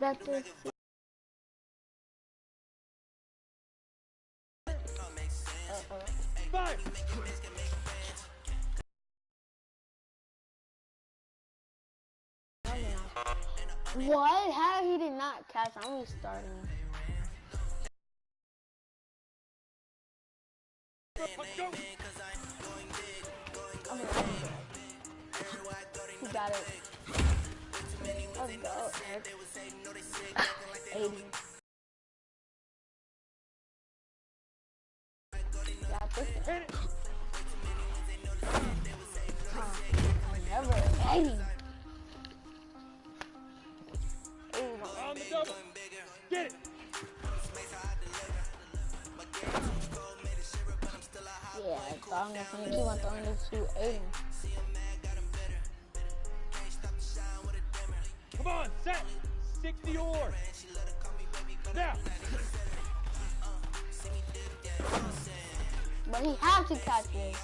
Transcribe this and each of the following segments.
That's it. Five. What? How he did not catch? I'm restarting. Let's go. He got it. Let's go. 80. Got this. Hit it. Never 80. 80. On the double. Get it. Yeah, so I'm just gonna keep on throwing this to 80. Come on, set. 60 or. Now. But he has to catch it.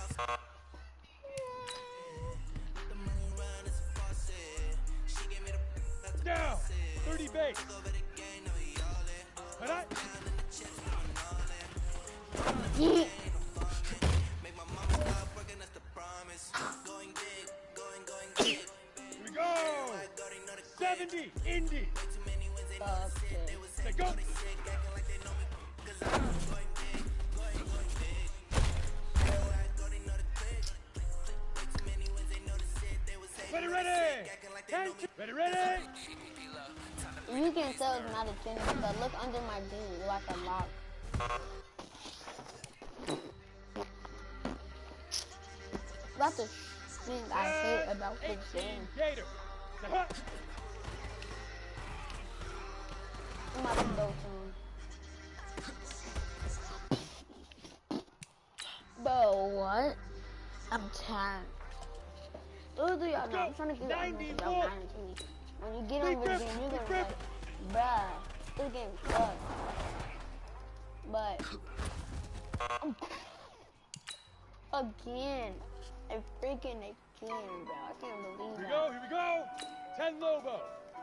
Down. 30 base. Alright. Yeah. Here we go. 70. Indy. Okay. Say go. Ready, ready. 10. Ready, ready. You can tell it's not a tennis, but look under my jeans like a lock. That's the thing I hate about this 18 game. Gator. I'm about to go to him. Bro, what? I'm tired. Those of y'all know I'm trying to get on this about 9 keys. When you get on this game, you're gonna be like, bruh, this game sucks. But again, freaking again, bro. I can't believe that. Here we go. 10 Lobo.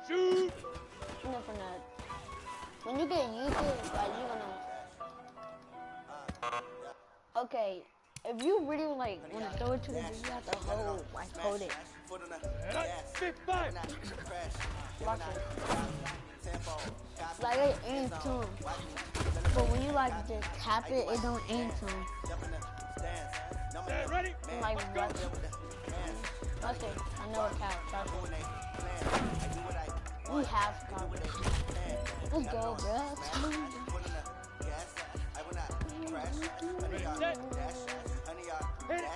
Shoot. No, for not. When you get used to it, like you're gonna. Okay, if you really like want to throw it to the game, you have to hold it. Big five. Watch it. Like it aims to him. But when you like just tap it, it don't aim to him. Ready? I'm like, watch it. Watch it. I know it counts. Watch it. We have confidence. Let's go, bro. Ready, set. Hit it. I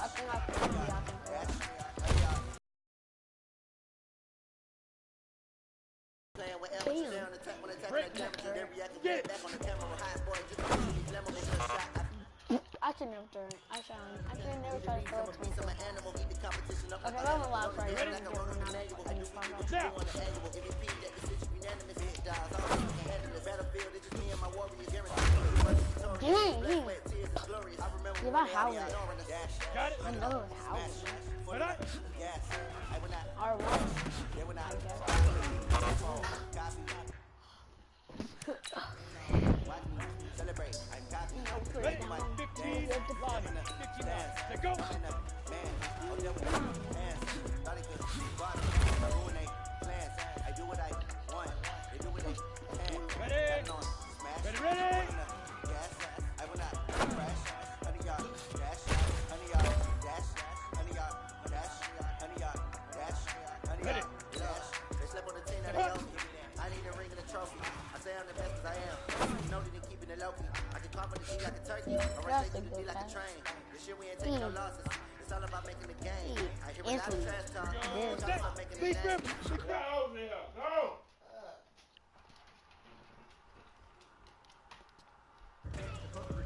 think I can do that. Get it. I should never turn. I should never try to throw it to myself. Okay, I'm a lot of tries. Now. Dang, give a house. Got it. Another house. But I. Or what? Ready? 15. 59. Let go. Ready? Ready? Ready? I need a ring and a trophy. I say I'm the best as I am. You know that they keeping it low key. I can carve on the sheet like a turkey. I run take you like a train. This shit we ain't taking no losses. It's all about making the game. I hear a lot of trash talk. It's all about making the game. Go.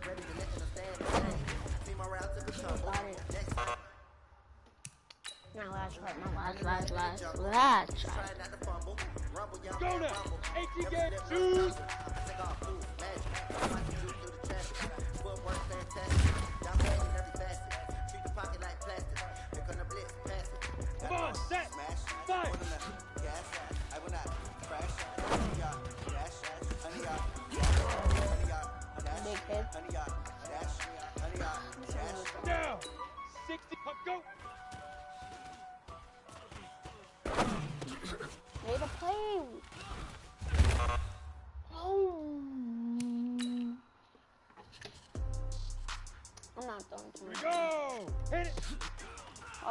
Ready to let you understand the game. See my route to the tumble. Next time. Not last try. Try not to fumble. Rumble, young Go man, now. rumble. 18 Gator. Shoot. Take off, ooh, magic. Watch you do through the traffic. Footwork fantastic. Dominating every facet. Treat the pocket like plastic. Here come the blitz, pass it. Come on, set. Smash. Five. Gas. I will not.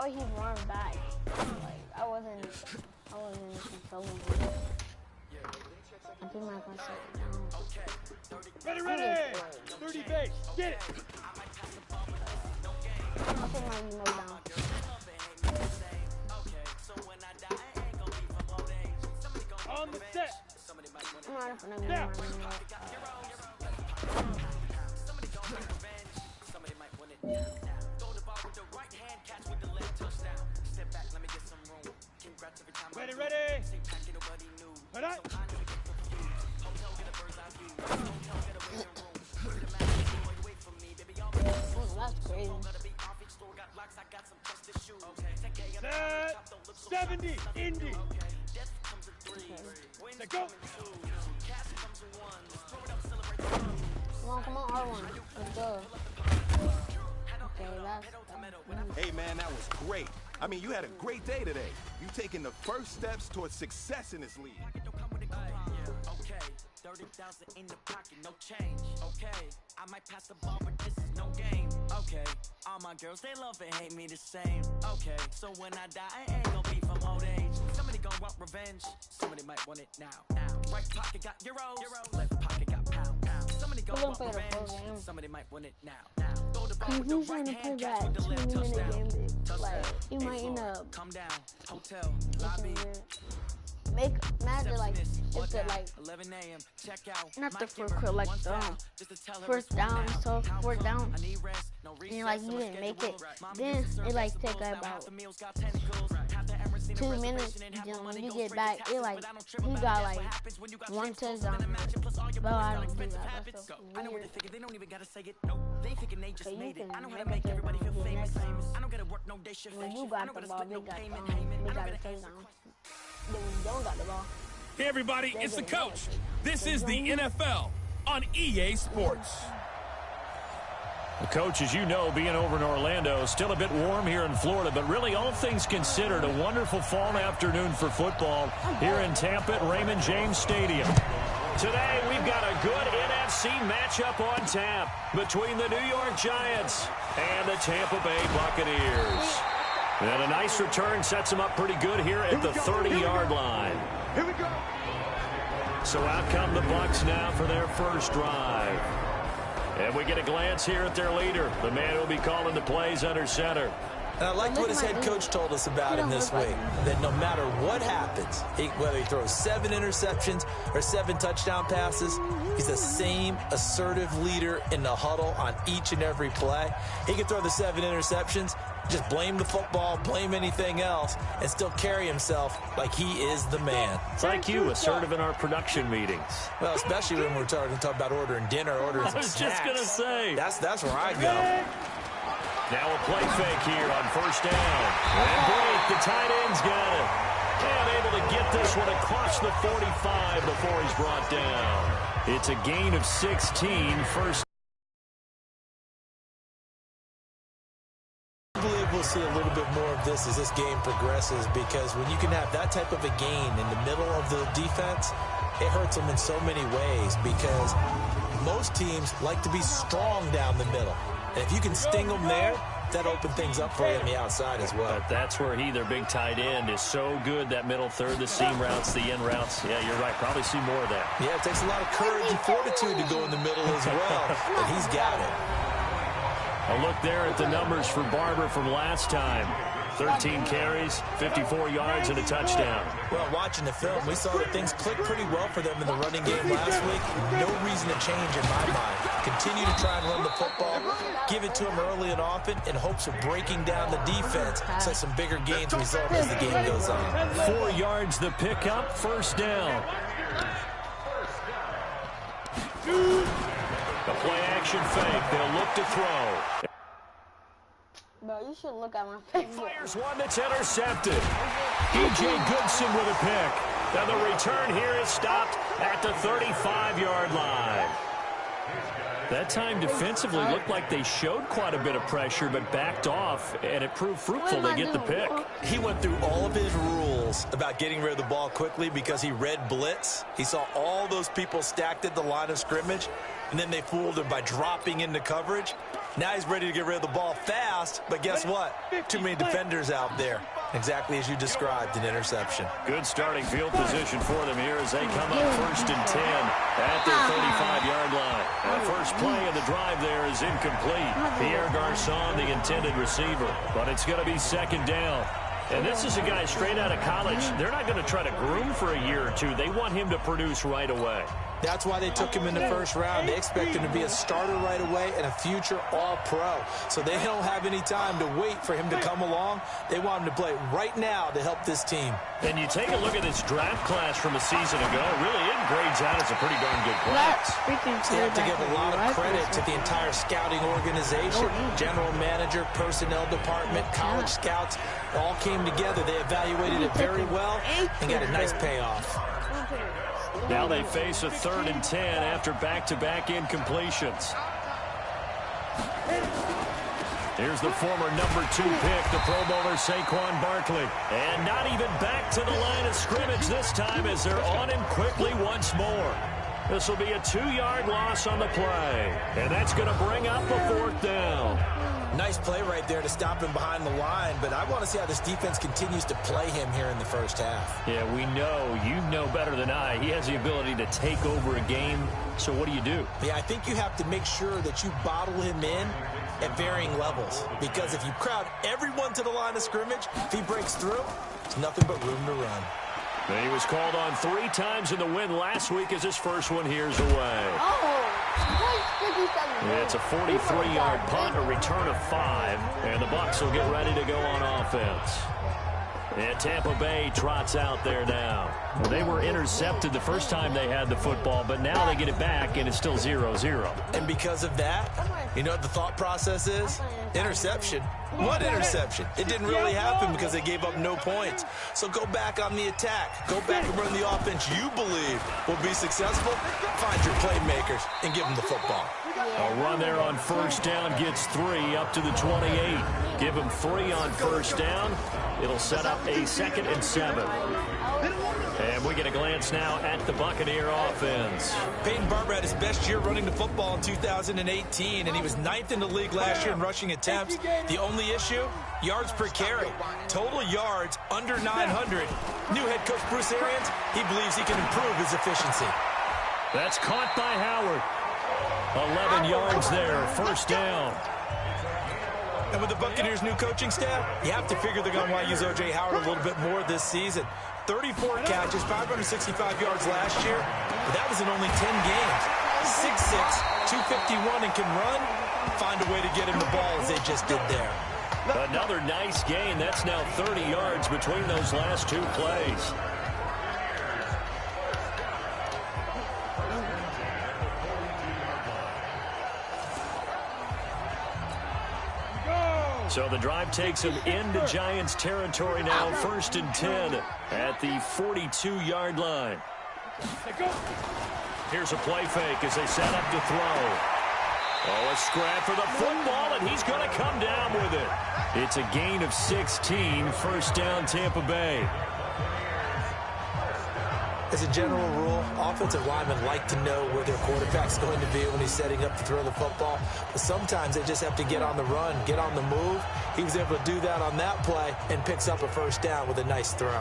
way he's running back. Like I wasn't controlling him. I think my gonna sit down. Ready. 30 base. Get it. I'll take my remote down. On the set. I'm not gonna move Now. my remote. Ready. All right. That's crazy. Set. 70. Indy. Set go. Come on, R1. Let's go. Okay, that's Hey, man, that was great. I mean, you had a great day today. You taking the first steps towards success in this league. Okay, 30,000 in the pocket, no change. Okay, I might pass the ball, but this is no game. Okay, all my girls, they love and hate me the same. Okay, so when I die, I ain't gonna be from old age. Somebody gonna want revenge. Somebody might want it now. Right pocket got euros. Left pocket got pound. Somebody gonna want revenge. Somebody might want it now. Throw the ball with the he's trying right to play hand, that catch with the left 2-minute game, touchdown. like he might end up Come down, hotel, lobby. imagine like if the like 11 a.m. check out. not the first quarter, like first down, so fourth down, and like you didn't make it, then it like take about 2 minutes. Then when you get back, it like he got like 1 touchdown. But I don't do that. That's so I know what weird. they figure, they don't even gotta say it. No, they thinking they just So you made it. can I know how make to make a everybody feel touchdown, famous. get next I don't gotta work no day shift. When you I got know the gotta ball, split they no got payment. they I got know a gotta touchdown. Then when you don't got the ball, Hey everybody, it's the get coach. it. This is the NFL on EA Sports. Coach, as you know, being over in Orlando, still a bit warm here in Florida, but really all things considered, a wonderful fall afternoon for football here in Tampa at Raymond James Stadium. Today, we've got a good NFC matchup on tap between the New York Giants and the Tampa Bay Buccaneers. And a nice return sets them up pretty good here at the 30-yard line. Here we go. So out come the Bucs now for their first drive. And we get a glance here at their leader, the man who will be calling the plays under center. And I liked what his head coach told us about him this week, that no matter what happens, whether he throws 7 interceptions or 7 touchdown passes, he's the same assertive leader in the huddle on each and every play. He can throw the 7 interceptions, just blame the football, blame anything else, and still carry himself like he is the man. It's like you, assertive in our production meetings. Well, especially when we're talking about ordering dinner, ordering some I was snacks. just going to say. That's where I go. Now a play fake here on first down. And break, the tight end's got it. And able to get this one across the 45 before he's brought down. It's a gain of 16, first. I believe we'll see a little bit more of this as this game progresses, because when you can have that type of a gain in the middle of the defense, it hurts them in so many ways, because most teams like to be strong down the middle. And if you can sting them there, that opens things up for you on the outside as well. But that's where their big tight end, is so good, that middle third, the seam routes, the in routes. Yeah, you're right. Probably see more of that. Yeah, it takes a lot of courage and fortitude to go in the middle as well, but he's got it. A look there at the numbers for Barber from last time. 13 carries, 54 yards, and a touchdown. Well, watching the film, we saw that things clicked pretty well for them in the running game last week. No reason to change in my mind. Continue to try and run the football, give it to them early and often in hopes of breaking down the defense so some bigger gains result as the game goes on. 4 yards the pickup, first down. A play-action fake. They'll look to throw. bro, you should look at my face. Fires one that's intercepted. E.J. Goodson with a pick. And the return here is stopped at the 35-yard line. That time defensively looked like they showed quite a bit of pressure, but backed off, and it proved fruitful to get the pick. He went through all of his rules about getting rid of the ball quickly because he read blitz. He saw all those people stacked at the line of scrimmage, and then they fooled him by dropping into coverage. Now he's ready to get rid of the ball fast, but guess what? Too many defenders out there. Exactly as you described, an interception. Good starting field position for them here as they come up 1st and 10 at their 35-yard line. The first play of the drive there is incomplete. Pierre Garçon, the intended receiver, but it's going to be 2nd down. And this is a guy straight out of college. They're not going to try to groom for a year or two. They want him to produce right away. That's why they took him in the first round. They expect him to be a starter right away and a future all-pro. So they don't have any time to wait for him to come along. They want him to play right now to help this team. And you take a look at this draft class from a season ago. Really, it grades out as a pretty darn good class. They have to give a lot of credit to the entire scouting organization, general manager, personnel department, college scouts. All came together. They evaluated it very well and got a nice payoff. Now they face a 3rd and 10 after back-to-back incompletions. Here's the former number 2 pick, the Pro Bowler Saquon Barkley. And not even back to the line of scrimmage this time as they're on him quickly once more. This will be a 2-yard loss on the play. And that's going to bring up a 4th down. Nice play right there to stop him behind the line, but I want to see how this defense continues to play him here in the first half. Yeah, we know. You know better than I. He has the ability to take over a game. So what do you do? Yeah, I think you have to make sure that you bottle him in at varying levels, because if you crowd everyone to the line of scrimmage, if he breaks through, it's nothing but room to run. And he was called on 3 times in the win last week as his first one here's away. It's a 43-yard punt, a return of 5, and the Bucs will get ready to go on offense. And Tampa Bay trots out there now. Well, they were intercepted the first time they had the football, but now they get it back, and it's still 0-0. And because of that, you know what the thought process is? Interception. What interception? It didn't really happen because they gave up no points. So go back on the attack. Go back and run the offense you believe will be successful. Find your playmakers and give them the football. A run there on 1st down gets 3 up to the 28. Give him 3 on 1st down. It'll set up a 2nd and 7. And we get a glance now at the Buccaneer offense. Peyton Barber had his best year running the football in 2018, and he was 9th in the league last year in rushing attempts. The only issue, yards per carry. Total yards under 900. New head coach Bruce Arians, he believes he can improve his efficiency. That's caught by Howard. 11 yards there, 1st down. And with the Buccaneers' new coaching staff, you have to figure they're going to want to use O.J. Howard a little bit more this season. 34 catches, 565 yards last year, but that was in only 10 games. 6'6", 251, and can run. Find a way to get him the ball as they just did there. Another nice gain. That's now 30 yards between those last 2 plays. So the drive takes him into Giants territory now, 1st and 10 at the 42-yard line. Here's a play fake as they set up to throw. Oh, a scrap for the football, and he's going to come down with it. It's a gain of 16, 1st down Tampa Bay. As a general rule, offensive linemen like to know where their quarterback's going to be when he's setting up to throw the football. But sometimes they just have to get on the run, get on the move. He was able to do that on that play and picks up a 1st down with a nice throw.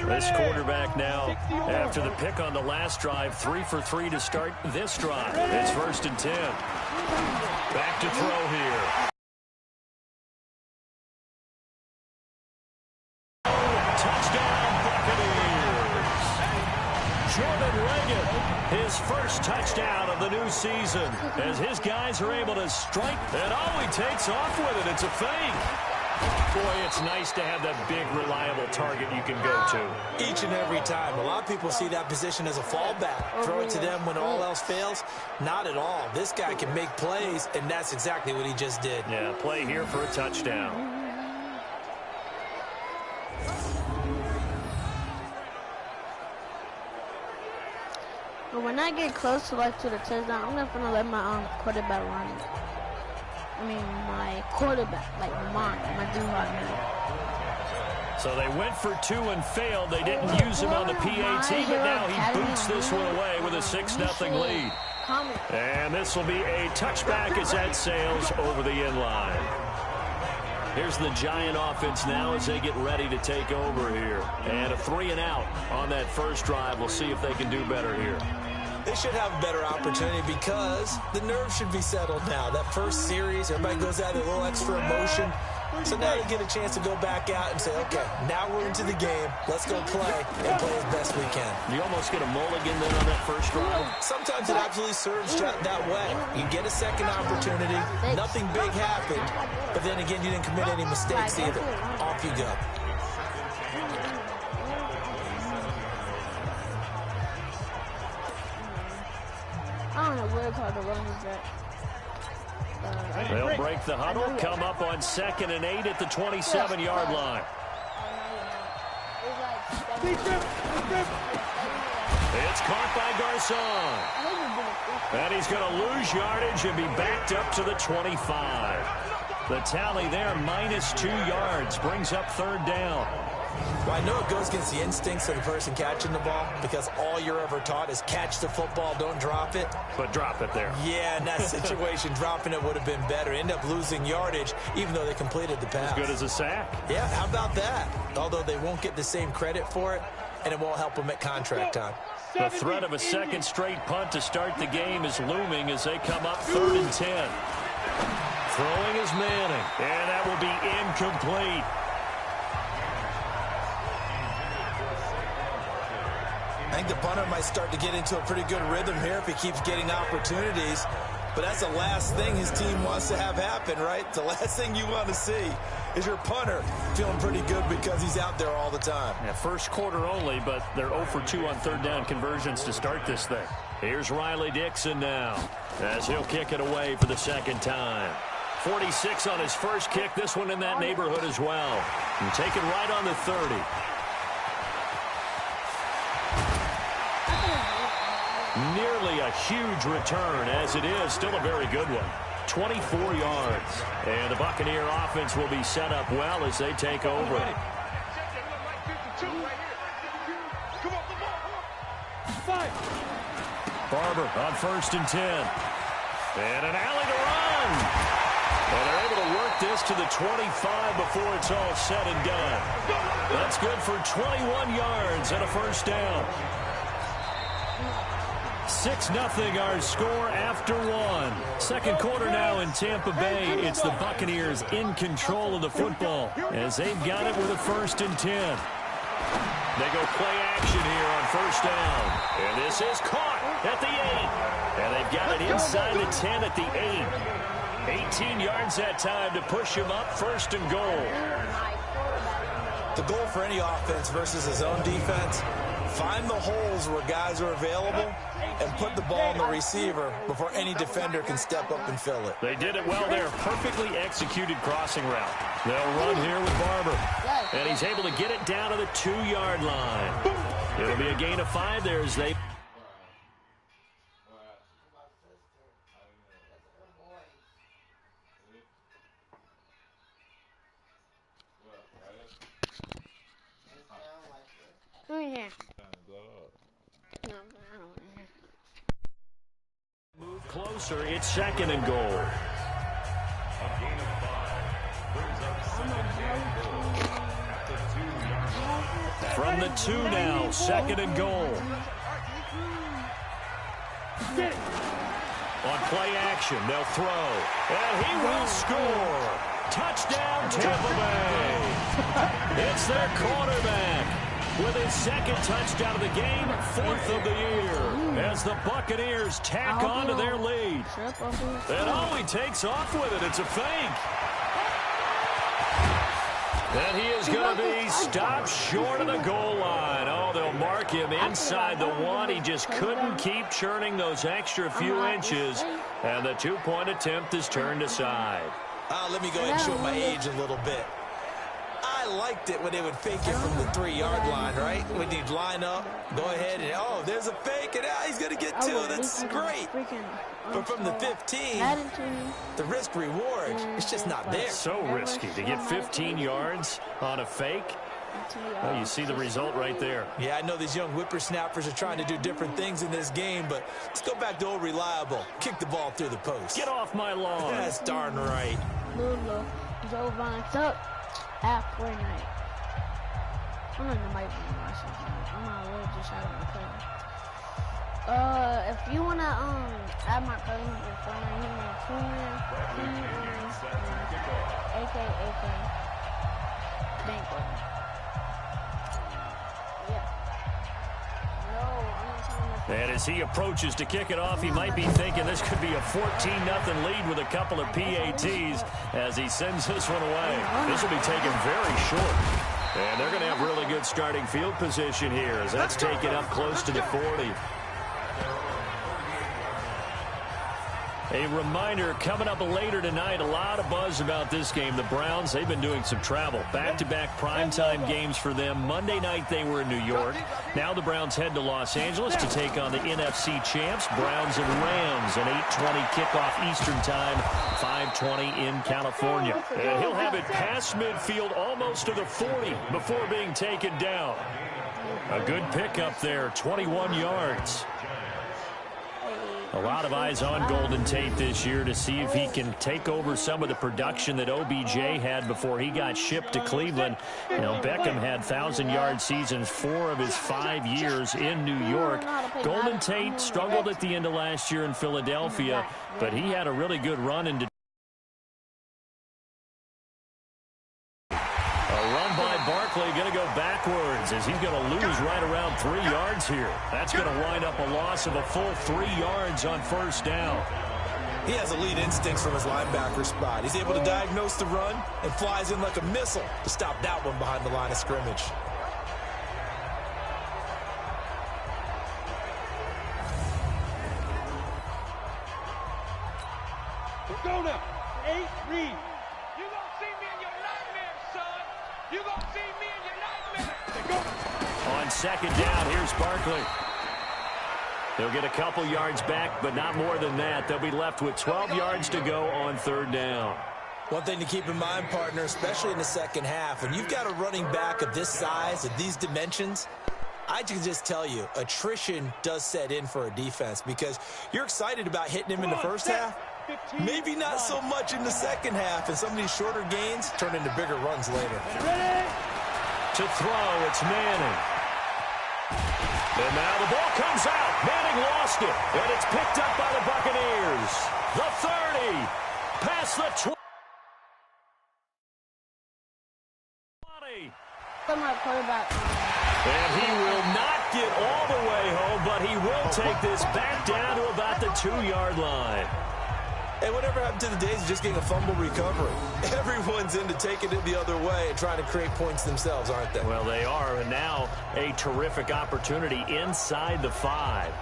This quarterback now, after the pick on the last drive, 3 for 3 to start this drive. It's 1st and 10. Back to throw here. Touchdown, Buccaneers. Jordan Reagan, his first touchdown of the new season, as his guys are able to strike, and he takes off with it. It's a fake. Boy, it's nice to have that big, reliable target you can go to. Each and every time. A lot of people see that position as a fallback. Throw it to them when all else fails. Not at all. This guy can make plays, and that's exactly what he just did. Yeah, play here for a touchdown. But when I get close to the touchdown, I'm not gonna let my quarterback run. my quarterback, like my do-hard man. So they went for 2 and failed. They didn't use him on the PAT, but now he boots this one away with a 6-0 lead. And this will be a touchback as that sails over the end line. Here's the Giant offense now as they get ready to take over here. And a 3-and-out on that first drive. We'll see if they can do better here. They should have a better opportunity because the nerves should be settled now. That first series, everybody goes out with a little extra emotion. So now you get a chance to go back out and say, okay, now we're into the game. Let's go play and play as best we can. You almost get a mulligan then on that first drive. Sometimes it absolutely serves that way. You get a second opportunity. Nothing big happened. But then again, you didn't commit any mistakes either. Off you go. I don't know where called the run is that. They'll break the huddle, come up on 2nd and 8 at the 27-yard line. It's caught by Garcon. And he's going to lose yardage and be backed up to the 25. The tally there, -2 yards, brings up 3rd down. Well, I know it goes against the instincts of the person catching the ball because all you're ever taught is catch the football, don't drop it. But drop it there. Yeah, in that situation, dropping it would have been better. End up losing yardage, even though they completed the pass. As good as a sack. Yeah, how about that? Although they won't get the same credit for it, and it won't help them at contract time. The threat of a second straight punt to start the game is looming as they come up 3rd and 10. Throwing is Manning, and that will be incomplete. I think the punter might start to get into a pretty good rhythm here if he keeps getting opportunities. But that's the last thing his team wants to have happen, right? The last thing you want to see is your punter feeling pretty good because he's out there all the time. Yeah, first quarter only, but they're 0 for 2 on 3rd down conversions to start this thing. Here's Riley Dixon now as he'll kick it away for the 2nd time. 46 on his first kick, this one in that neighborhood as well. And take it right on the 30. Nearly a huge return, as it is still a very good one. 24 yards. And the Buccaneer offense will be set up well as they take over. Barber on 1st and 10. And an alley to run. And they're able to work this to the 25 before it's all said and done. That's good for 21 yards and a 1st down. 6-0 our score after 1. Second quarter now in Tampa Bay. It's the Buccaneers in control of the football as they've got it with a 1st and 10. They go play action here on 1st down. And this is caught at the 8. And they've got it inside the 10 at the 8. 18 yards that time to push him up 1st and goal. The goal for any offense versus his own defense, find the holes where guys are available and put the ball in the receiver before any defender can step up and fill it. They did it well there. Perfectly executed crossing route. They'll run here with Barber. And he's able to get it down to the 2-yard line. It'll be a gain of 5 there as they... Move closer. It's 2nd and goal. From the 2 now, 2nd and goal. On play action, they'll throw. And he will score. Touchdown, Tampa Bay. It's their quarterback with his 2nd touchdown of the game, 4th of the year, as the Buccaneers tack on to their lead. And oh, he takes off with it. It's a fake. And he is going to be stopped short of the goal line. Oh, they'll mark him inside the 1. He just couldn't keep churning those extra few inches, and the 2-point attempt is turned aside. Let me go ahead and show my age a little bit. I liked it when they would fake it from the 3-yard line, right? When you'd line up, go ahead, and, oh, there's a fake, and he's going to get 2. That's great. But from the 15, the risk-reward, it's just not there. So risky to get 15 yards on a fake. Well, you see the result right there. Yeah, I know these young whippersnappers are trying to do different things in this game, but let's go back to old reliable. Kick the ball through the post. Get off my lawn. That's darn right. Lulu, Joe Vines up at Fortnite. I'm not gonna might be watching. I'm not really just out of my cousin. If you wanna add my cousin in Fortnite, you want to AK Banquet. And as he approaches to kick it off, he might be thinking this could be a 14-0 lead with a couple of PATs as he sends this one away. This will be taken very short. And they're going to have really good starting field position here as that's taken up close to the 40. A reminder, coming up later tonight, a lot of buzz about this game. The Browns, they've been doing some travel. Back-to-back primetime games for them. Monday night they were in New York. Now the Browns head to Los Angeles to take on the NFC champs, Browns and Rams. An 8:20 kickoff Eastern time, 5:20 in California. And he'll have it past midfield almost to the 40 before being taken down. A good pickup there, 21 yards. A lot of eyes on Golden Tate this year to see if he can take over some of the production that OBJ had before he got shipped to Cleveland. You know, Beckham had 1,000-yard seasons 4 of his 5 years in New York. Golden Tate struggled at the end of last year in Philadelphia, but he had a really good run in Detroit. Barkley going to go backwards as he's going to lose right around 3 yards here. That's going to wind up a loss of a full 3 yards on first down. He has elite instincts from his linebacker spot. He's able to diagnose the run and flies in like a missile to stop that one behind the line of scrimmage. We're going up. 8 read. You gonna see me in your nightmares, son. You gonna see me in your nightmares. On second down, here's Barkley. They'll get a couple yards back, but not more than that. They'll be left with 12 yards to go on third down. One thing to keep in mind, partner, especially in the second half, when you've got a running back of this size, of these dimensions, I can just tell you, attrition does set in for a defense because you're excited about hitting him in the first half. Maybe not so much in the second half, and some of these shorter gains turn into bigger runs later. To throw, it's Manning. And now the ball comes out. Manning lost it, and it's picked up by the Buccaneers. The 30, past the 20. And he will not get all the way home, but he will take this back down to about the 2-yard line. And whatever happened to the days of just getting a fumble recovery? Everyone's into taking it the other way and trying to create points themselves, aren't they? Well, they are, and now a terrific opportunity inside the 5.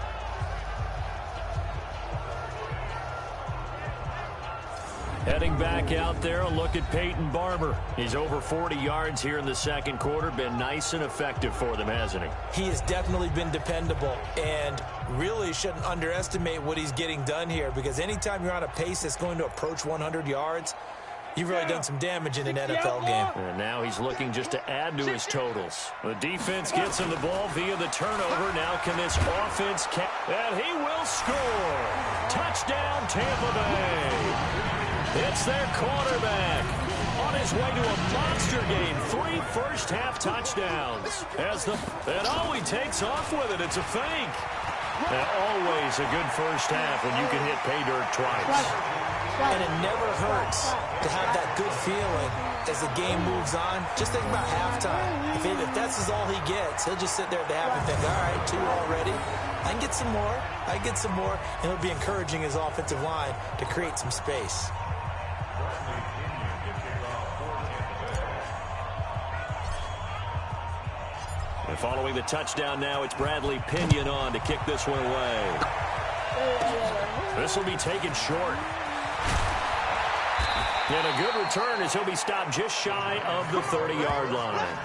Heading back out there, a look at Peyton Barber. He's over 40 yards here in the second quarter. Been nice and effective for them, hasn't he? He has definitely been dependable, and really shouldn't underestimate what he's getting done here, because anytime you're on a pace that's going to approach 100 yards, you've really done some damage in an NFL game. And now he's looking just to add to his totals. The defense gets him the ball via the turnover. Now can this offense and he will score. Touchdown, Tampa Bay. It's their quarterback on his way to a monster game. 3 first-half touchdowns. And he takes off with it. It's a fake. And always a good first half when you can hit pay dirt twice. And it never hurts to have that good feeling as the game moves on. Just think about halftime. If that's all he gets, he'll just sit there at the half and think, all right, 2 already. I can get some more. I can get some more. And he'll be encouraging his offensive line to create some space. And following the touchdown now, it's Bradley Pinion on to kick this one away. This will be taken short. And a good return as he'll be stopped just shy of the 30-yard line.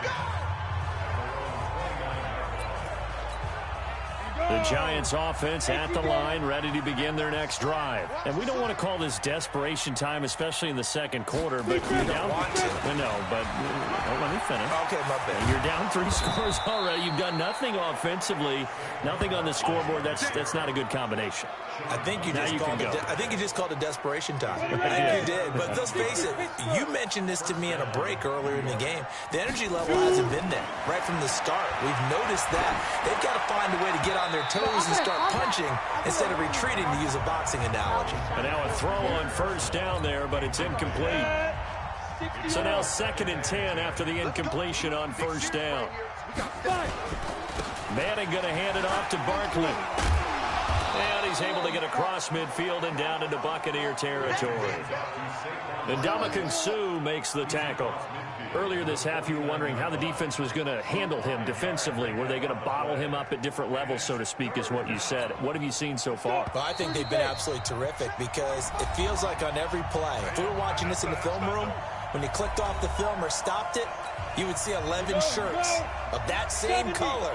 The Giants offense at the line, ready to begin their next drive. And we don't want to call this desperation time, especially in the second quarter, but you're down. No, but let me finish. Okay, my bad. You're down 3 scores already. You've done nothing offensively, nothing on the scoreboard. That's not a good combination. I think you just called it desperation time. I think you did. But let's face it, you mentioned this to me in a break earlier in the game. The energy level hasn't been there right from the start. We've noticed that. They've got to find a way to get on their toes and start punching instead of retreating, to use a boxing analogy. And now a throw on first down there, but it's incomplete. So now 2nd and 10 after the incompletion on first down. Manning going to hand it off to Barkley. And he's able to get across midfield and down into Buccaneer territory. And Ndamukong Suh makes the tackle. Earlier this half, you were wondering how the defense was going to handle him defensively. Were they going to bottle him up at different levels, so to speak, is what you said. What have you seen so far? Well, I think they've been absolutely terrific because it feels like on every play, if we were watching this in the film room, when you clicked off the film or stopped it, you would see 11 shirts of that same color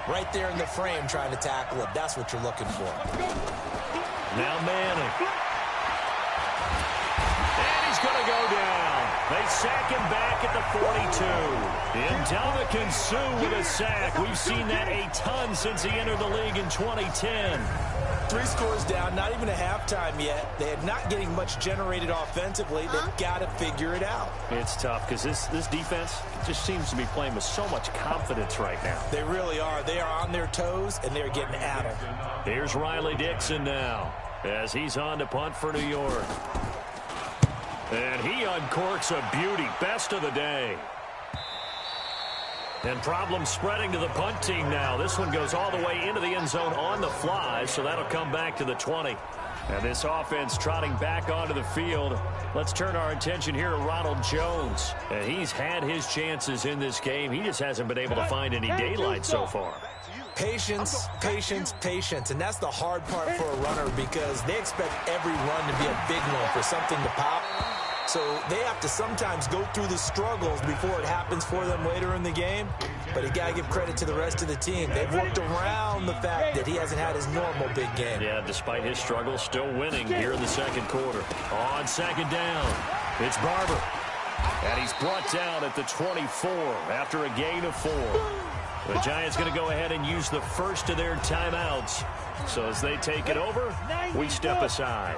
right there in the frame trying to tackle him. That's what you're looking for. Now Manning. And he's going to go down. They sack him back at the 42. And Ndamukong Suh with a sack. We've seen that a ton since he entered the league in 2010. 3 scores down, not even a halftime yet. They are not getting much generated offensively. They've got to figure it out. It's tough because this defense just seems to be playing with so much confidence right now. They really are. They are on their toes, and they're getting at them. Here's Riley Dixon now as he's on to punt for New York. And he uncorks a beauty. Best of the day. And problems spreading to the punt team now. This one goes all the way into the end zone on the fly, so that'll come back to the 20. And this offense trotting back onto the field. Let's turn our attention here to Ronald Jones. And he's had his chances in this game. He just hasn't been able to find any daylight so far. Patience, patience, patience. And that's the hard part for a runner because they expect every run to be a big one for something to pop. So they have to sometimes go through the struggles before it happens for them later in the game. But you got to give credit to the rest of the team. They've worked around the fact that he hasn't had his normal big game. Yeah, despite his struggles, still winning here in the second quarter. On second down, it's Barber. And he's brought down at the 24 after a gain of 4. The Giants going to go ahead and use the first of their timeouts. So as they take it over, we step aside.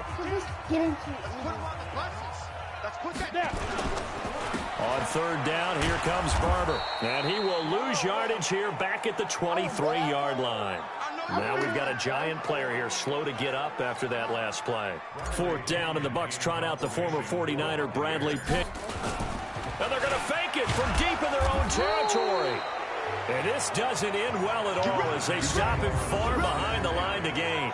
On third down, here comes Barber. And he will lose yardage here back at the 23-yard line. Now we've got a Giant player here slow to get up after that last play. 4th down, and the Bucs trot out the former 49er Bradley Pitt. And they're going to fake it from deep in their own territory. And this doesn't end well at all as they stop him far behind the line to gain.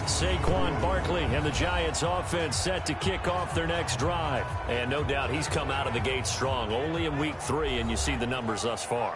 Saquon Barkley and the Giants offense set to kick off their next drive. And no doubt he's come out of the gate strong. Only in week 3, and you see the numbers thus far.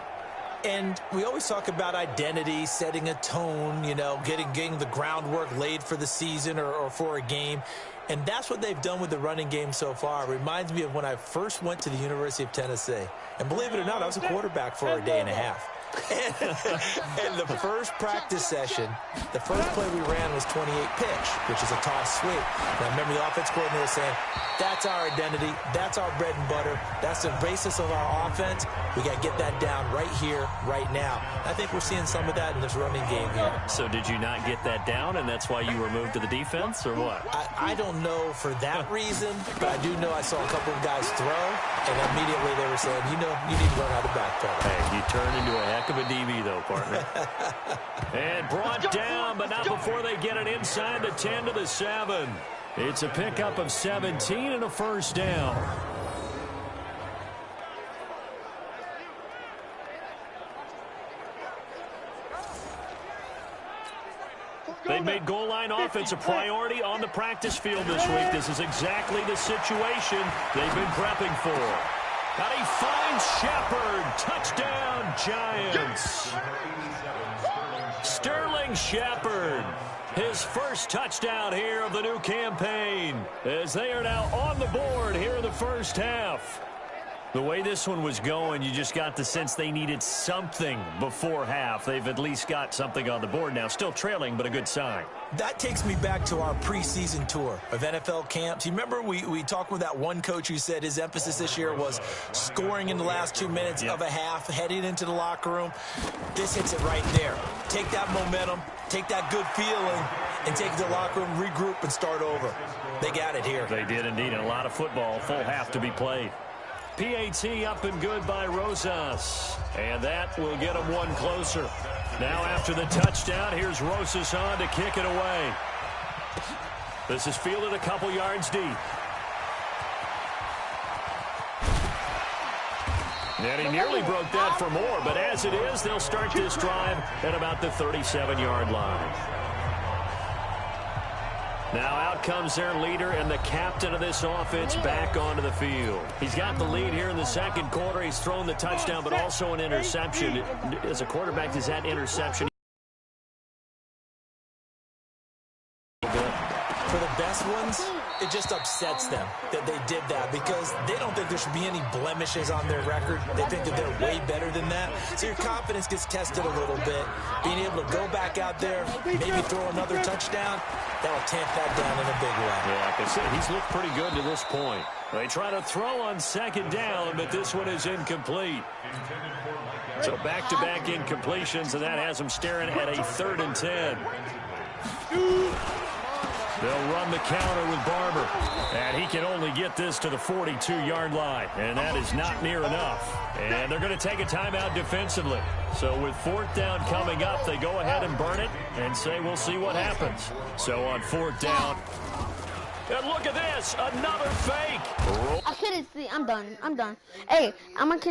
And we always talk about identity, setting a tone, you know, getting the groundwork laid for the season or for a game. And that's what they've done with the running game so far. It reminds me of when I first went to the University of Tennessee. And believe it or not, I was a quarterback for a day and a half. And the first practice session, the first play we ran was 28 pitch, which is a toss sweep. And I remember the offense coordinator saying, that's our identity, that's our bread and butter, that's the basis of our offense. We got to get that down right here, right now. I think we're seeing some of that in this running game here. So did you not get that down, and that's why you were moved to the defense, or what? I don't know for that reason, but I do know I saw a couple of guys throw, and immediately they were saying, you know, you need to learn how to backpedal. Hey, you turned into a heck of a DB, though, partner. And brought down, but not before they get it inside the 10 to the 7. It's a pickup of 17 and a first down. They've made goal line offense a priority on the practice field this week. This is exactly the situation they've been prepping for. And he finds Shepard. Touchdown, Giants. Sterling Shepard. His first touchdown here of the new campaign, as they are now on the board here in the first half. The way this one was going, you just got the sense they needed something before half. They've at least got something on the board now. Still trailing, but a good sign. That takes me back to our preseason tour of NFL camps. You remember we talked with that one coach who said his emphasis this year was scoring in the last 2 minutes of a half, heading into the locker room. This hits it right there. Take that momentum, take that good feeling, and take it to the locker room, regroup, and start over. They got it here. They did indeed, and a lot of football, full half to be played. PAT up and good by Rosas. And that will get him one closer. Now after the touchdown, here's Rosas on to kick it away. This is fielded a couple yards deep. And he nearly broke that for more, but as it is, they'll start this drive at about the 37-yard line. Now out comes their leader and the captain of this offense back onto the field. He's got the lead here in the second quarter. He's thrown the touchdown, but also an interception. As a quarterback, does that interception? For the best ones, it just upsets them that they did that because they don't think there should be any blemishes on their record. They think that they're way better than that. So your confidence gets tested a little bit. Being able to go back out there, maybe throw another touchdown, that'll tamp that down in a big way. Yeah, like I said, he's looked pretty good to this point. They try to throw on second down, but this one is incomplete. So back-to-back incompletions, and that has them staring at a 3rd and 10. They'll run the counter with Barber. And he can only get this to the 42-yard line. And that is not near enough. And they're going to take a timeout defensively. So with 4th down coming up, they go ahead and burn it and say we'll see what happens. So on 4th down. And look at this. Another fake. I couldn't see. I'm done. Hey, I'm going to